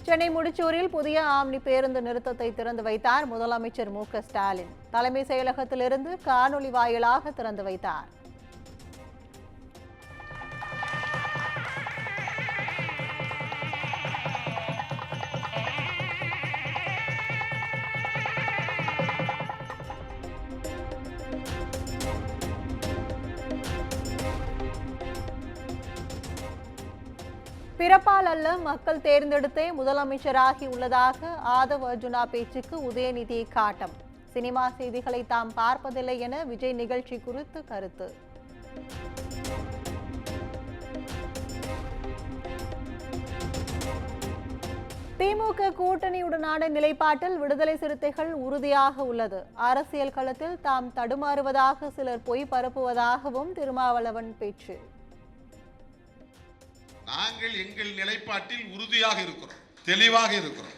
சென்னை முடிச்சூரில் புதிய ஆம்னி பேருந்து நிறுத்தத்தை திறந்து வைத்தார் முதலமைச்சர் மு.க.ஸ்டாலின். தலைமை செயலகத்திலிருந்து காணொலி வாயிலாக திறந்து வைத்தார். பிறப்பால் அல்ல மக்கள் தேர்ந்தெடுத்தே முதலமைச்சராகி உள்ளதாக ஆதவ் அர்ஜுனா பேச்சுக்கு உதயநிதி காட்டம். சினிமா செய்திகளை தாம் பார்ப்பதில்லை என விஜய் நிகழ்ச்சி குறித்து கருத்து. திமுக கூட்டணியுடனான நிலைப்பாட்டில் விடுதலை சிறுத்தைகள் உறுதியாக உள்ளது. அரசியல் களத்தில் தாம் தடுமாறுவதாக சிலர் பொய் பரப்புவதாகவும் திருமாவளவன் பேச்சு. நாங்கள் எங்கள் நிலைப்பாட்டில் உறுதியாக இருக்கிறோம், தெளிவாக இருக்கிறோம்.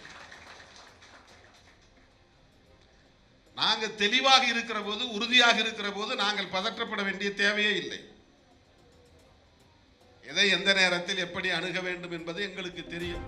நாங்கள் தெளிவாக இருக்கிற போது, உறுதியாக இருக்கிற போது நாங்கள் பதற்றப்பட வேண்டிய தேவையே இல்லை. எதை எந்த நேரத்தில் எப்படி அணுக வேண்டும் என்பது எங்களுக்கு தெரியும்.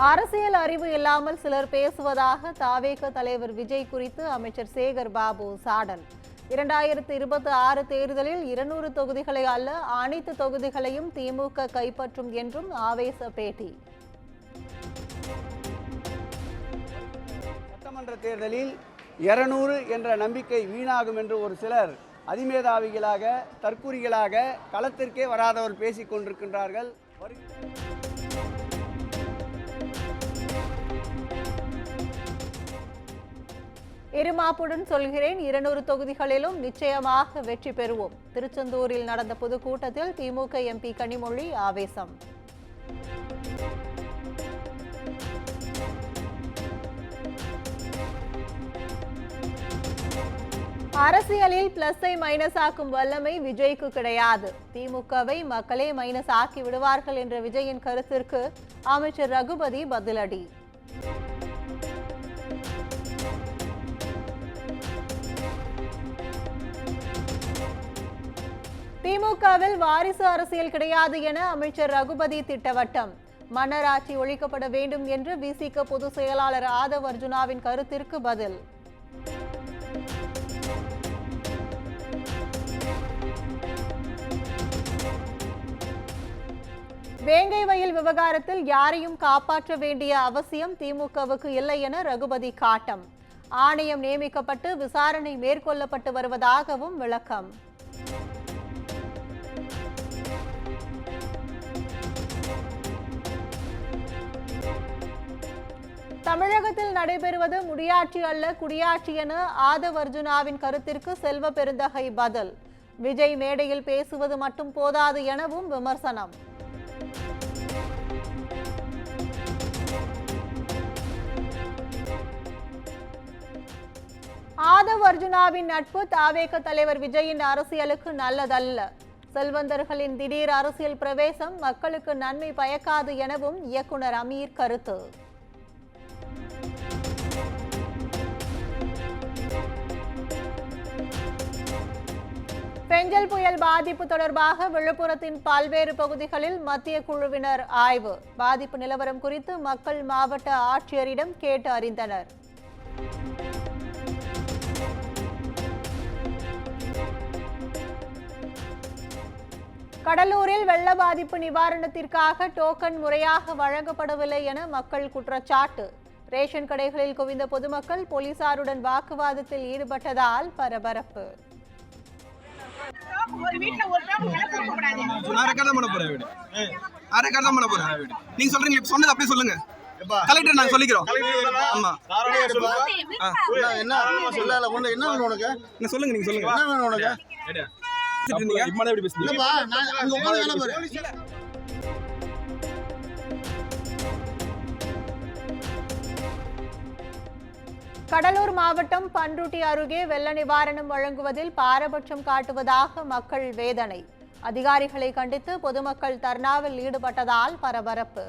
அரசியல் அறிவு இல்லாமல் சிலர் பேசுவதாக தாவேக தலைவர் விஜய் குறித்து அமைச்சர் சேகர் பாபு சாடல். 2026 தேர்தலில் 200 தொகுதிகளை அல்ல அனைத்து தொகுதிகளையும் திமுக கைப்பற்றும் என்றும் ஆவேச பேட்டி. சட்டமன்ற தேர்தலில் 200 என்ற நம்பிக்கை வீணாகும் என்று ஒரு சிலர் அதிமேதாவிகளாக தற்கூரிகளாக களத்திற்கே வராதவர் பேசிக் கொண்டிருக்கின்றார்கள். இருமாப்புடன் சொல்கிறேன், 200 தொகுதிகளிலும் நிச்சயமாக வெற்றி பெறுவோம். திருச்செந்தூரில் நடந்த பொதுக்கூட்டத்தில் திமுக எம்பி கனிமொழி ஆவேசம். அரசியலில் பிளஸை மைனஸ் ஆக்கும் வல்லமை விஜய்க்கு கிடையாது. திமுகவை மக்களே மைனஸ் ஆக்கி விடுவார்கள் என்ற விஜயின் கருத்திற்கு அமைச்சர் ரகுபதி பதிலடி. திமுகவில் வாரிசு அரசியல் கிடையாது என அமைச்சர் ரகுபதி திட்டவட்டம். மன்னர் ஆட்சி ஒழிக்கப்பட வேண்டும் என்று விசிக பொதுச் செயலாளர் ஆதவ் அர்ஜுனாவின் கருத்திற்கு பதில். வேங்கை வயல் விவகாரத்தில் யாரையும் காப்பாற்ற வேண்டிய அவசியம் திமுகவுக்கு இல்லை என ரகுபதி காட்டம். ஆணையம் நியமிக்கப்பட்டு விசாரணை மேற்கொள்ளப்பட்டு வருவதாகவும் விளக்கம். தமிழகத்தில் நடைபெறுவது முடியாட்சி அல்ல குடியாட்சி என ஆதவ் அர்ஜுனாவின் கருத்திற்கு செல்வ பெருந்தகை பதில். விஜய் மேடையில் பேசுவது மட்டும் போதாது எனவும் விமர்சனம். ஆதவ் அர்ஜுனாவின் நட்பு தாவேக தலைவர் விஜயின் அரசியலுக்கு நல்லதல்ல. செல்வந்தர்களின் திடீர் அரசியல் பிரவேசம் மக்களுக்கு நன்மை பயக்காது எனவும் இயக்குனர் அமீர் கருத்து. பெஞ்சல் புயல் பாதிப்பு தொடர்பாக விழுப்புரத்தின் பல்வேறு பகுதிகளில் மத்திய குழுவினர் ஆய்வு. பாதிப்பு நிலவரம் குறித்து மக்கள் மாவட்ட ஆட்சியரிடம் கேட்டு அறிந்தனர். கடலூரில் வெள்ள பாதிப்பு நிவாரணத்திற்காக டோக்கன் முறையாக வழங்கப்படவில்லை என மக்கள் குற்றச்சாட்டு. ரேஷன் கடைகளில் குவிந்த பொதுமக்கள் போலீசாருடன் வாக்குவாதத்தில் ஈடுபட்டதால் பரபரப்பு. நீங்க சொல்றீங்க சொன்னது அப்படியே சொல்லுங்க. கலெக்டர் நாங்க சொல்லிக்கிறோம். ஆமா என்ன சொல்லல ஒண்ணு என்ன வேணும் உனக்கு? நீங்க சொல்லுங்க, நீங்க சொல்லுங்க என்ன வேணும் உனக்கு? இம்மானே எப்படி பேசுறீங்க? இல்லப்பா நான் அங்க உட்கார்ந்து வேலை பாரு. கடலூர் மாவட்டம் பண்ருட்டி அருகே வெள்ள நிவாரணம் வழங்குவதில் பாரபட்சம் காட்டுவதாக மக்கள் வேதனை. அதிகாரிகளை கண்டித்து பொதுமக்கள் தர்ணாவில் ஈடுபட்டதால் பரபரப்பு.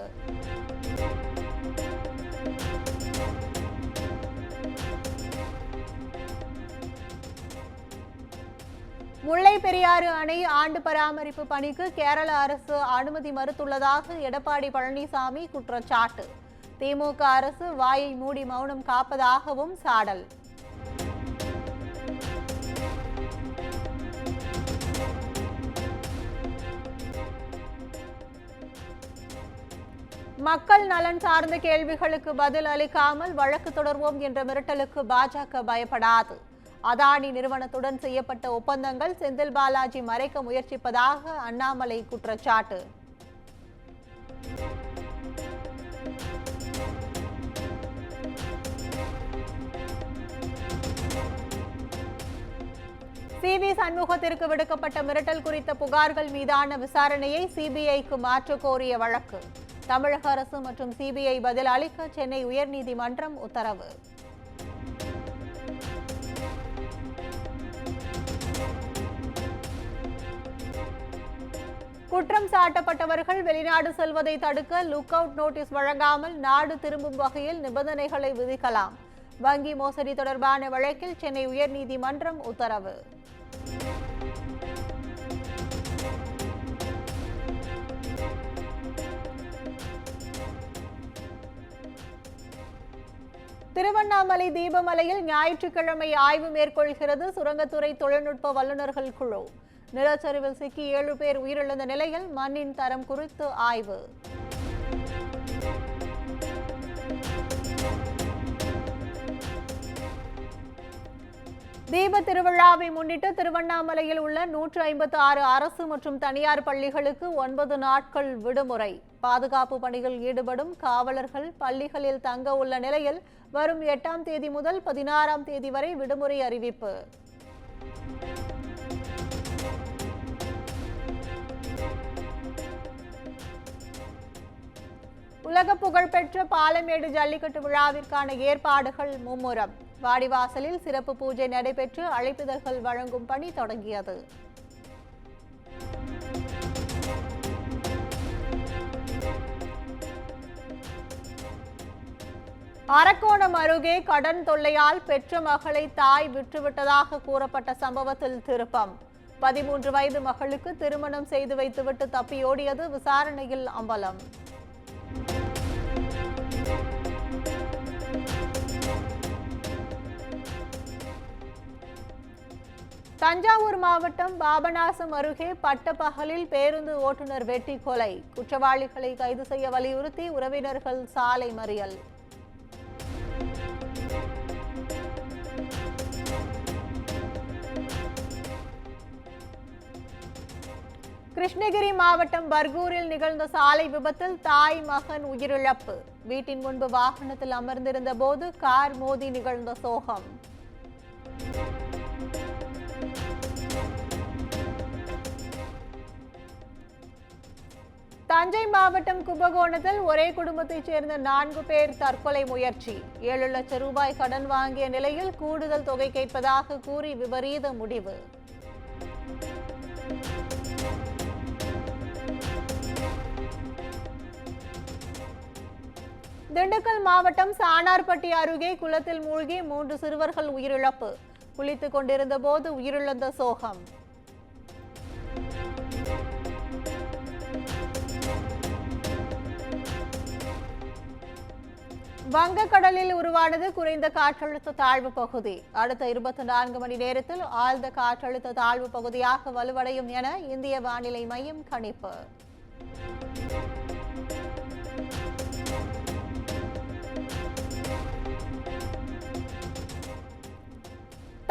முல்லை பெரியாறு அணை ஆண்டு பராமரிப்பு பணிக்கு கேரள அரசு அனுமதி மறுத்துள்ளதாக எடப்பாடி பழனிசாமி குற்றச்சாட்டு. திமுக அரசு வாயை மூடி மௌனம் காப்பதாகவும் சாடல். மக்கள் நலன் சார்ந்த கேள்விகளுக்கு பதில் அளிக்காமல் வழக்கு தொடர்வோம் என்ற மிரட்டலுக்கு பாஜக பயப்படாது. அதானி நிறுவனத்துடன் செய்யப்பட்ட ஒப்பந்தங்கள் செந்தில் பாலாஜி மறைக்க முயற்சிப்பதாக அண்ணாமலை குற்றச்சாட்டு. சி.வி. சண்முகத்திற்கு விடுக்கப்பட்ட மிரட்டல் குறித்த புகார்கள் மீதான விசாரணையை சிபிஐக்கு மாற்ற கோரிய வழக்கு. தமிழக அரசு மற்றும் சிபிஐ பதில் அளிக்க சென்னை உயர்நீதிமன்றம் உத்தரவு. குற்றம் சாட்டப்பட்டவர்கள் வெளிநாடு செல்வதை தடுக்க லுக் அவுட் நோட்டீஸ் வழங்காமல் நாடு திரும்பும் வகையில் நிபந்தனைகளை விதிக்கலாம். வங்கி மோசடி தொடர்பான வழக்கில் சென்னை உயர்நீதிமன்றம் உத்தரவு. திருவண்ணாமலை தீபமலையில் ஞாயிற்றுக்கிழமை ஆய்வு மேற்கொள்கிறது சுரங்கத்துறை தொழில்நுட்ப வல்லுநர்கள் குழு. நிலச்சரிவில் சிக்கி 7 பேர் உயிரிழந்த நிலையில் மண்ணின் தரம் குறித்து ஆய்வு. தீப திருவிழாவை முன்னிட்டு திருவண்ணாமலையில் உள்ள 156 அரசு மற்றும் தனியார் பள்ளிகளுக்கு 9 நாட்கள் விடுமுறை. பாதுகாப்பு பணியில் ஈடுபடும் காவலர்கள் பள்ளிகளில் தங்க உள்ள நிலையில் வரும் 8ஆம் தேதி முதல் 16ஆம் தேதி வரை விடுமுறை அறிவிப்பு. உலக புகழ்பெற்ற பாலமேடு ஜல்லிக்கட்டு விழாவிற்கான ஏற்பாடுகள் மும்முரம். வாடிவாசலில் சிறப்பு பூஜை நடைபெற்று அழைப்பிதழ்கள் வழங்கும் பணி தொடங்கியது. அரக்கோணம் அருகே கடன் தொல்லையால் பெற்ற மகளை தாய் விற்றுவிட்டதாக கூறப்பட்ட சம்பவத்தில் திருப்பம். 13 வயது மகளுக்கு திருமணம் செய்து வைத்துவிட்டு தப்பியோடியது விசாரணையில் அம்பலம். தஞ்சாவூர் மாவட்டம் பாபநாசம் அருகே பட்டப்பகலில் பேருந்து ஓட்டுநர் வெட்டி கொலை. குற்றவாளிகளை கைது செய்ய வலியுறுத்தி உறவினர்கள் சாலை மறியல். கிருஷ்ணகிரி மாவட்டம் பர்கூரில் நிகழ்ந்த சாலை விபத்தில் தாய் மகன் உயிரிழப்பு. வீட்டின் முன்பு வாகனத்தில் அமர்ந்திருந்த போது கார் மோதி நிகழ்ந்த சோகம். தஞ்சை மாவட்டம் கும்பகோணத்தில் ஒரே குடும்பத்தைச் சேர்ந்த 4 பேர் தற்கொலை முயற்சி. 7 லட்சம் ரூபாய் கடன் வாங்கிய நிலையில் கூடுதல் தொகை கேட்பதாக கூறி விபரீத முடிவு. திண்டுக்கல் மாவட்டம் சானார்பட்டி அருகே குளத்தில் மூழ்கி 3 சிறுவர்கள் உயிரிழப்பு. குளித்துக் கொண்டிருந்த போது உயிரிழந்த சோகம். வங்கக்கடலில் உருவானது குறைந்த காற்றழுத்த தாழ்வு பகுதி. அடுத்த 24 மணி நேரத்தில் ஆழ்ந்த காற்றழுத்த தாழ்வு பகுதியாக வலுவடையும் என இந்திய வானிலை மையம் கணிப்பு.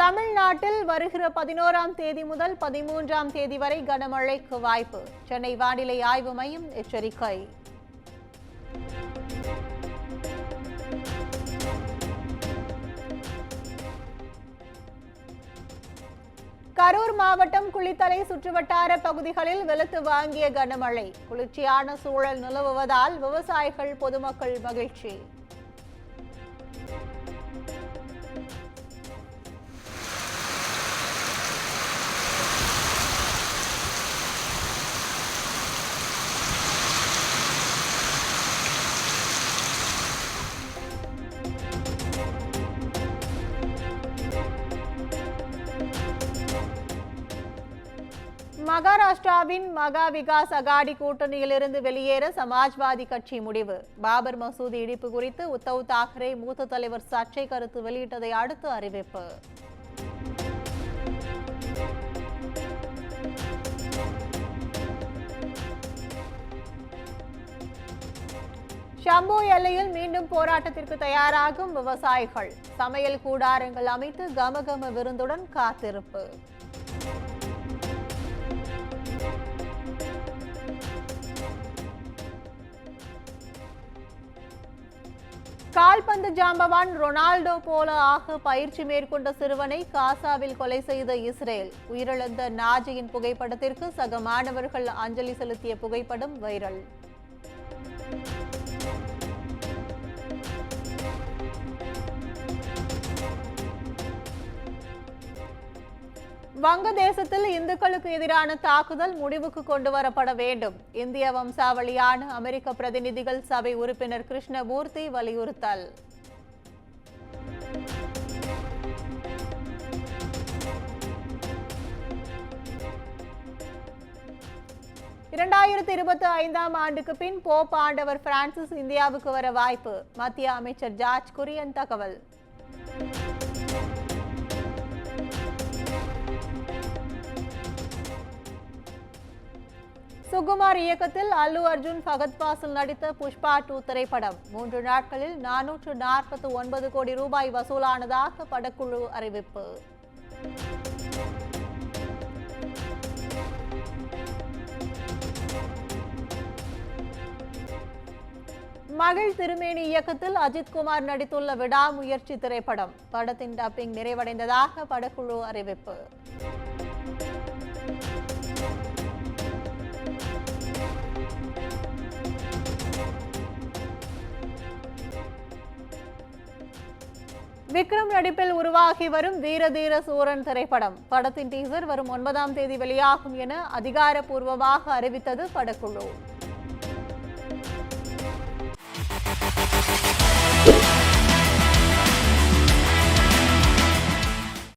தமிழ்நாட்டில் வருகிற 11ஆம் தேதி முதல் 13ஆம் தேதி வரை கனமழைக்கு வாய்ப்பு. சென்னை வானிலை ஆய்வு மையம் எச்சரிக்கை. கரூர் மாவட்டம் குளித்தலை சுற்றுவட்டார பகுதிகளில் வெளுத்து வாங்கிய கனமழை. குளிர்ச்சியான சூழல் நிலவுவதால் விவசாயிகள் பொதுமக்கள் மகிழ்ச்சி. மகாராஷ்டிராவின் மகா விகாஸ் அகாடி கூட்டணியிலிருந்து வெளியேற சமாஜ்வாதி கட்சி முடிவு. பாபர் மசூதி இடிப்பு குறித்து உத்தவ் தாக்கரே மூத்த தலைவர் சர்ச்சை கருத்து வெளியிட்டதை அடுத்து அறிவிப்பு. ஷம்பு எல்லையில் மீண்டும் போராட்டத்திற்கு தயாராகும் விவசாயிகள். சமையல் கூடாரங்கள் அமைத்து கமகம விருந்துடன் காத்திருப்பு. கால்பந்து ஜாம்பவான் ரொனால்டோ போல ஆக பயிற்சி மேற்கொண்ட சிறுவனை காசாவில் கொலை செய்த இஸ்ரேல். உயிரிழந்த நாஜியின் புகைப்படத்திற்கு சக மாணவர்கள் அஞ்சலி செலுத்திய புகைப்படம் வைரல். வங்கதேசத்தில் இந்துக்களுக்கு எதிரான தாக்குதல் முடிவுக்கு கொண்டு வரப்பட வேண்டும். இந்திய வம்சாவளியான அமெரிக்க பிரதிநிதிகள் சபை உறுப்பினர் கிருஷ்ணமூர்த்தி வலியுறுத்தல். இரண்டாயிரத்தி 25ஆம் ஆண்டுக்கு பின் போப் ஆண்டவர் பிரான்சிஸ் இந்தியாவுக்கு வர வாய்ப்பு. மத்திய அமைச்சர் ஜார்ஜ் குரியன் தகவல். சுகுமார் இயக்கத்தில் அல்லு அர்ஜுன், ஃபகத் ஃபாசில் நடித்த புஷ்பா 2 திரைப்படம் 3 நாட்களில் 449 கோடி ரூபாய் வசூலானதாக படக்குழு அறிவிப்பு. மகிழ் திருமேனி இயக்கத்தில் அஜித்குமார் நடித்துள்ள விடாமுயற்சி திரைப்படம் படத்தின் டப்பிங் நிறைவடைந்ததாக படக்குழு அறிவிப்பு. விக்ரம் நடிப்பில் உருவாகி வரும் வீரதீர சூரன் திரைப்படம் படத்தின் டீசர் வரும் 9ஆம் தேதி வெளியாகும் என அதிகாரப்பூர்வமாக அறிவித்தது படக்குழு.